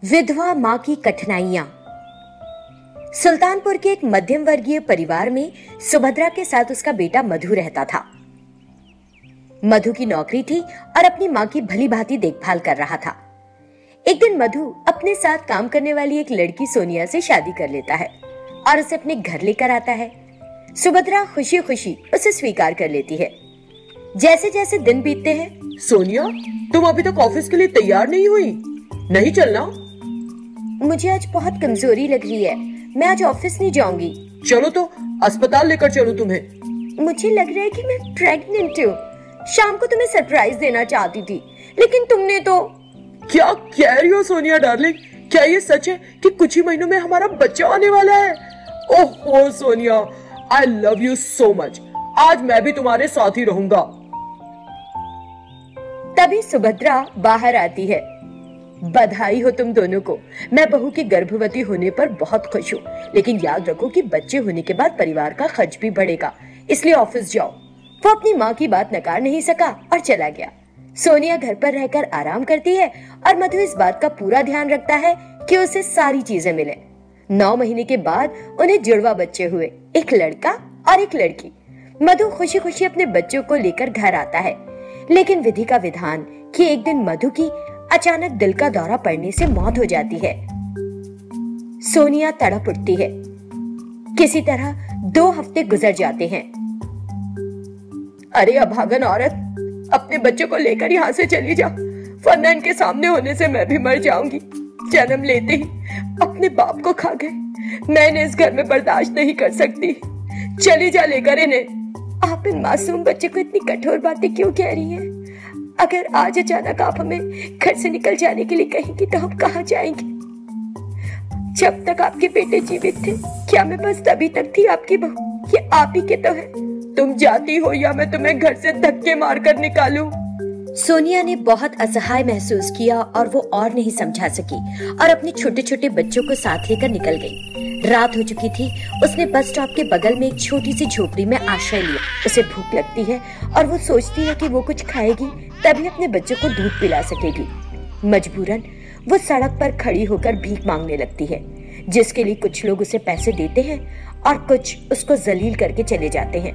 विधवा मां की कठिनाइयां। सुल्तानपुर के एक मध्यम वर्गीय परिवार में सुभद्रा के साथ उसका बेटा मधु रहता था। मधु की नौकरी थी और अपनी मां की भली भांति देखभाल कर रहा था। एक दिन मधु अपने साथ काम करने वाली एक लड़की सोनिया से शादी कर लेता है और उसे अपने घर लेकर आता है। सुभद्रा खुशी खुशी उसे स्वीकार कर लेती है। जैसे जैसे दिन बीतते हैं, सोनिया, तुम अभी तक ऑफिस के लिए तैयार नहीं हुई? नहीं चलना? मुझे आज बहुत कमजोरी लग रही है, मैं आज ऑफिस नहीं जाऊंगी। चलो तो अस्पताल लेकर चलूं तुम्हें। मुझे लग रहा है कि मैं प्रेग्नेंट हूँ। शाम को तुम्हें सरप्राइज देना चाहती थी, लेकिन तुमने तो। क्या कह रही हो सोनिया डार्लिंग? क्या ये सच है कि कुछ ही महीनों में हमारा बच्चा आने वाला है? ओहो Sonia, I love you so much. आज मैं भी तुम्हारे साथ ही रहूंगा। तभी सुभद्रा बाहर आती है। बधाई हो तुम दोनों को, मैं बहू के गर्भवती होने पर बहुत खुश हूँ, लेकिन याद रखो कि बच्चे होने के बाद परिवार का खर्च भी बढ़ेगा, इसलिए ऑफिस जाओ। वो अपनी माँ की बात नकार नहीं सका और चला गया। सोनिया घर पर रहकर आराम करती है और मधु इस बात का पूरा ध्यान रखता है कि उसे सारी चीजें मिले। 9 महीने के बाद उन्हें जुड़वा बच्चे हुए, एक लड़का और एक लड़की। मधु खुशी खुशी अपने बच्चों को लेकर घर आता है, लेकिन विधि का विधान कि एक दिन मधु की अचानक दिल का दौरा पड़ने से मौत हो जाती है। सोनिया तड़प उठती है। किसी तरह 2 हफ्ते गुजर जाते हैं। अरे अभागन औरत, अपने बच्चों को लेकर यहाँ से चली जा, वरना इनके सामने होने से मैं भी मर जाऊंगी। जन्म लेते ही अपने बाप को खा गए, मैं इन्हें इस घर में बर्दाश्त नहीं कर सकती। चली जा लेकर इन्हें। आप इन मासूम बच्चे को इतनी कठोर बातें क्यों कह रही हैं? अगर आज अचानक आप हमें घर से निकल जाने के लिए कहेंगी तो हम कहाँ जाएंगे? जब तक आपके बेटे जीवित थे, क्या मैं बस तभी तक थी आपकी बहू? ये आप ही के तो है। तुम जाती हो या मैं तुम्हें घर से धक्के मारकर निकालूं? सोनिया ने बहुत असहाय महसूस किया और वो और नहीं समझा सकी और अपने छोटे छोटे बच्चों को साथ लेकर निकल गई। रात हो चुकी थी। उसने बस स्टॉप के बगल में एक छोटी सी झोपड़ी में आश्रय लिया। उसे भूख लगती है और वो सोचती है कि वो कुछ खाएगी तभी अपने बच्चों को दूध पिला सकेगी। मजबूरन वो सड़क पर खड़ी होकर भीख मांगने लगती है, जिसके लिए कुछ लोग उसे पैसे देते हैं और कुछ उसको जलील करके चले जाते हैं।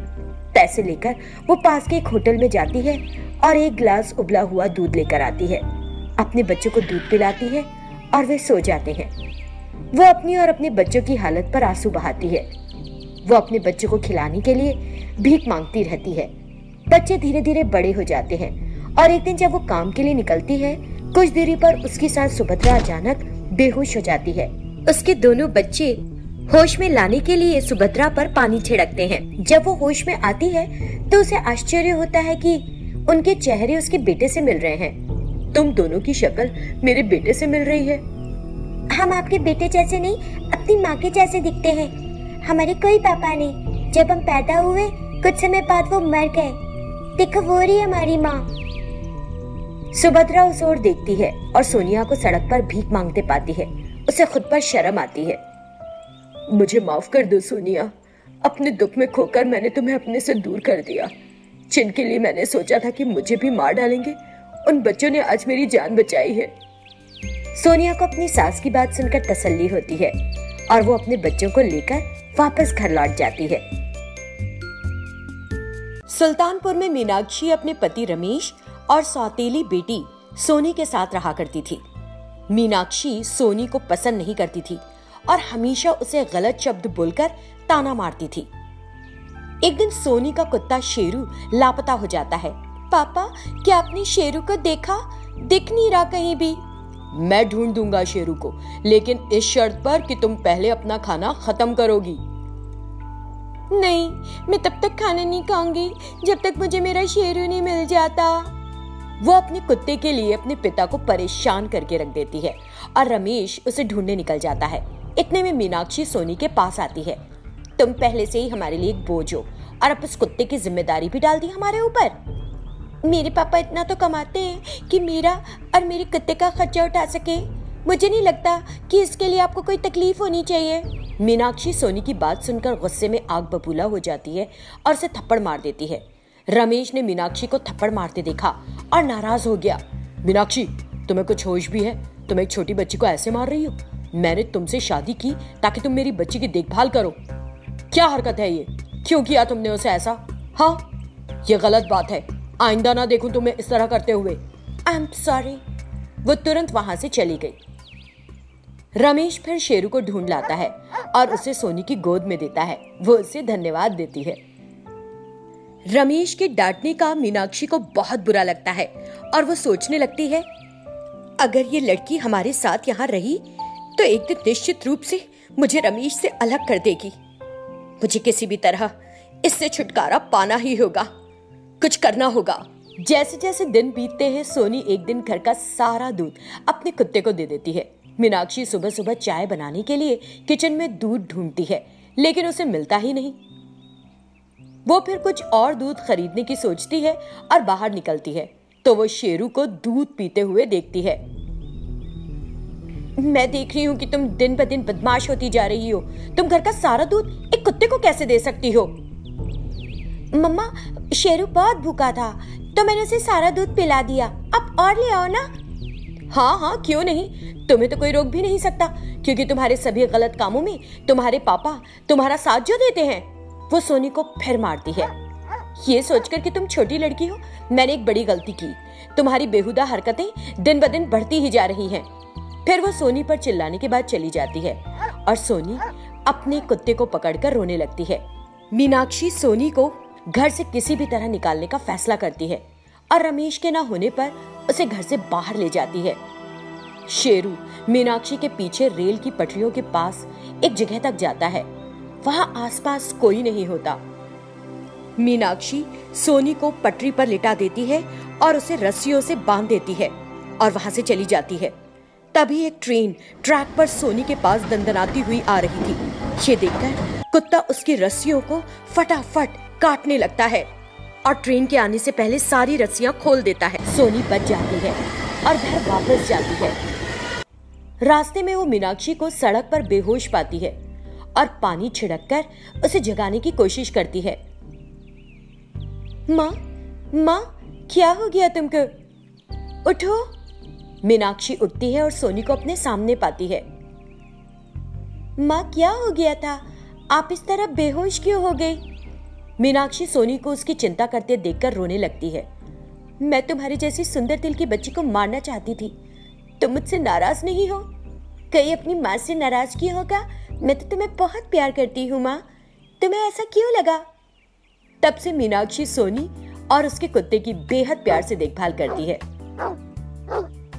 पैसे लेकर वो पास के एक होटल में जाती है और एक गिलास उबला हुआ दूध लेकर आती है। अपने बच्चों को दूध पिलाती है और वे सो जाते हैं। वो अपनी और अपने बच्चों की हालत पर आंसू बहाती है। वो अपने बच्चों को खिलाने के लिए भीख मांगती रहती है। बच्चे धीरे धीरे बड़े हो जाते हैं और एक दिन जब वो काम के लिए निकलती है, कुछ देरी पर उसकी सास सुभद्रा अचानक बेहोश हो जाती है। उसके दोनों बच्चे होश में लाने के लिए सुभद्रा पर पानी छिड़कते हैं। जब वो होश में आती है तो उसे आश्चर्य होता है कि उनके चेहरे उसके बेटे से मिल रहे हैं। तुम दोनों की शक्ल मेरे बेटे से मिल रही है। हम आपके बेटे जैसे नहीं, अपनी माँ के जैसे दिखते हैं। हमारे कोई पापा नहीं। जब हम पैदा हुए कुछ समय बाद वो मर गए। देखो वो रही हमारी माँ। सुभद्रा उस ओर देखती है और सोनिया को सड़क पर भीख मांगते पाती है। उसे खुद पर शर्म आती है। मुझे माफ कर दो सोनिया, अपने दुख में खोकर मैंने तुम्हें अपने से दूर कर दिया। जिनके लिए मैंने सोचा था कि मुझे भी मार डालेंगे, उन बच्चों ने आज मेरी जान बचाई है। सोनिया को अपनी सास की बात सुनकर तसल्ली होती है और वो अपने बच्चों को लेकर वापस घर लौट जाती है। सुल्तानपुर में मीनाक्षी अपने पति रमेश और सौतेली बेटी सोनी के साथ रहा करती थी। मीनाक्षी सोनी को पसंद नहीं करती थी और हमेशा उसे गलत शब्द बोलकर ताना मारती थी। एक दिन सोनी का कुत्ता शेरू लापता हो जाता है। पापा, क्या आपने शेरू को देखा? दिख नहीं रहा कहीं भी। मैं ढूंढ दूंगा शेरू को, लेकिन इस शर्त पर कि तुम पहले अपना खाना खत्म करोगी। नहीं, मैं तब तक खाना नहीं खाऊंगी जब तक मुझे मेरा शेरू नहीं मिल जाता। वो अपने कुत्ते के लिए अपने पिता को परेशान करके रख देती है और रमेश उसे ढूंढने निकल जाता है। इतने में मीनाक्षी सोनी के पास आती है। तुम पहले से ही हमारे लिए एक बोझ हो और अब उस कुत्ते की जिम्मेदारी भी डाल दी हमारे ऊपर। मेरे पापा इतना तो कमाते हैं कि मेरा और मेरे कुत्ते का खर्चा उठा सके। मुझे नहीं लगता कि इसके लिए आपको कोई तकलीफ होनी चाहिए। मीनाक्षी सोनी की बात सुनकर गुस्से में आग बबूला हो जाती है और उसे थप्पड़ मार देती है। रमेश ने मीनाक्षी को थप्पड़ मारते देखा और नाराज हो गया। मीनाक्षी, तुम्हें कुछ होश भी है? तुम एक छोटी बच्ची को ऐसे मार रही हो? मैंने तुमसे शादी की ताकि तुम मेरी बच्ची की देखभाल करो। क्या हरकत है ये? क्यों किया तुमने उसे ऐसा? हाँ, ये गलत बात है। आइंदा ना देखूं तुम्हें इस तरह करते हुए। I am sorry. वो तुरंत वहां से चली गई। रमेश फिर शेरू को ढूंढ लाता है और उसे सोनी की गोद में देता है। वो उसे धन्यवाद देती है। रमेश के डांटने का मीनाक्षी को बहुत बुरा लगता है और वो सोचने लगती है, अगर ये लड़की हमारे साथ यहाँ रही तो एक दिन निश्चित रूप से मुझे रमेश से अलग कर देगी। मुझे किसी भी तरह इससे छुटकारा पाना ही होगा, कुछ करना होगा। जैसे जैसे दिन बीतते हैं, सोनी एक दिन घर का सारा दूध अपने कुत्ते को दे देती है। मीनाक्षी सुबह सुबह चाय बनाने के लिए किचन में दूध ढूंढती है, लेकिन उसे मिलता ही नहीं। वो फिर कुछ और दूध खरीदने की सोचती है और बाहर निकलती है तो वो शेरू को दूध पीते हुए देखती है। मैं देख रही हूँ कि तुम दिन ब दिन बदमाश होती जा रही हो। तुम घर का सारा दूध एक कुत्ते को कैसे दे सकती हो? मम्मा, शेरू बहुत भूखा था तो मैंने उसे सारा दूध पिला दिया। अब और ले आओ ना। हाँ हाँ, क्यों नहीं। तुम्हें तो कोई रोक भी नहीं सकता, क्योंकि तुम्हारे सभी गलत कामों में तुम्हारे पापा तुम्हारा साथ जो देते हैं। वो सोनी को फिर मारती है। ये सोचकर कि तुम छोटी लड़की हो, मैंने एक बड़ी गलती की। तुम्हारी बेहुदा हरकतें दिन ब दिन बढ़ती ही जा रही हैं। फिर वो सोनी पर चिल्लाने के बाद चली जाती है और सोनी अपने कुत्ते को पकड़कर रोने लगती है। मीनाक्षी सोनी को घर से किसी भी तरह निकालने का फैसला करती है और रमेश के ना होने पर उसे घर से बाहर ले जाती है। शेरू मीनाक्षी के पीछे रेल की पटरियों के पास एक जगह तक जाता है। वहां आसपास कोई नहीं होता। मीनाक्षी सोनी को पटरी पर लिटा देती है और उसे रस्सियों से बांध देती है और वहां से चली जाती है। तभी एक ट्रेन ट्रैक पर सोनी के पास दंदनाती हुई आ रही थी। ये देखकर कुत्ता उसकी रस्सियों को फटाफट काटने लगता है और ट्रेन के आने से पहले सारी रस्सियां खोल देता है। सोनी बच जाती है और घर वापस जाती है। रास्ते में वो मीनाक्षी को सड़क पर बेहोश पाती है और पानी छिड़ककर उसे जगाने की कोशिश करती है। माँ, माँ, क्या हो गया तुमको? उठो। मीनाक्षी उठती है और सोनी को अपने सामने पाती है। माँ, क्या हो गया था? आप इस तरह बेहोश क्यों हो गई? मीनाक्षी सोनी को उसकी चिंता करते देखकर रोने लगती है। मैं तुम्हारी जैसी सुंदर दिल की बच्ची को मारना चाहती थी। तुम मुझसे नाराज नहीं हो? कहीं अपनी माँ से नाराज किया होगा? मैं तो तुम्हें बहुत प्यार करती हूँ माँ, तुम्हें ऐसा क्यों लगा? तब से मीनाक्षी सोनी और उसके कुत्ते की बेहद प्यार से देखभाल करती है।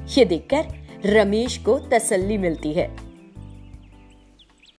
ये देखकर रमेश को तसल्ली मिलती है।